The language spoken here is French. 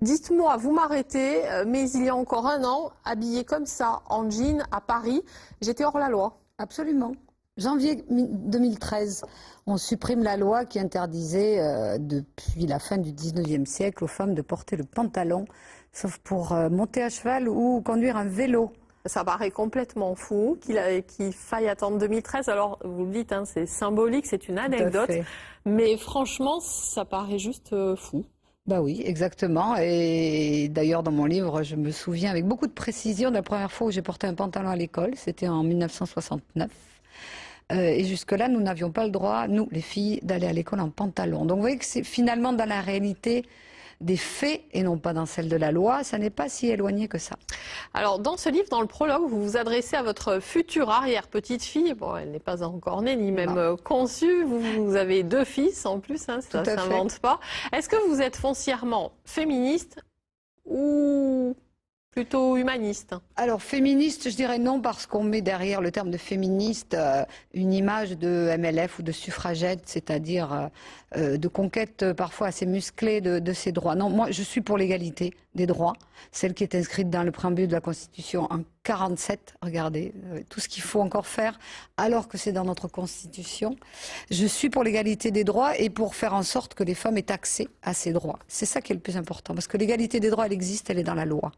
Dites-moi, vous m'arrêtez, mais il y a encore un an, habillée comme ça, en jean, à Paris, j'étais hors la loi. Absolument. Janvier 2013, on supprime la loi qui interdisait depuis la fin du 19e siècle aux femmes de porter le pantalon, sauf pour monter à cheval ou conduire un vélo. Ça paraît complètement fou qu'il faille attendre 2013. Alors, vous le dites, hein, c'est symbolique, c'est une anecdote. Mais franchement, ça paraît juste fou. Bah oui, exactement. Et d'ailleurs, dans mon livre, je me souviens avec beaucoup de précision de la première fois où j'ai porté un pantalon à l'école. C'était en 1969. Et jusque-là, nous n'avions pas le droit, nous, les filles, d'aller à l'école en pantalon. Donc vous voyez que c'est finalement dans la réalité des faits et non pas dans celle de la loi, ça n'est pas si éloigné que ça. Alors, dans ce livre, dans le prologue, vous vous adressez à votre future arrière-petite-fille. Bon, elle n'est pas encore née, ni même conçue. Vous avez 2 fils en plus, hein, ça ne s'invente pas. Est-ce que vous êtes foncièrement féministe ou plutôt humaniste? Alors féministe, je dirais non, parce qu'on met derrière le terme de féministe une image de MLF ou de suffragette, c'est-à-dire de conquête parfois assez musclée de ses droits. Non, moi je suis pour l'égalité des droits, celle qui est inscrite dans le préambule de la Constitution en 47, regardez, tout ce qu'il faut encore faire alors que c'est dans notre Constitution. Je suis pour l'égalité des droits et pour faire en sorte que les femmes aient accès à ces droits. C'est ça qui est le plus important, parce que l'égalité des droits, elle existe, elle est dans la loi.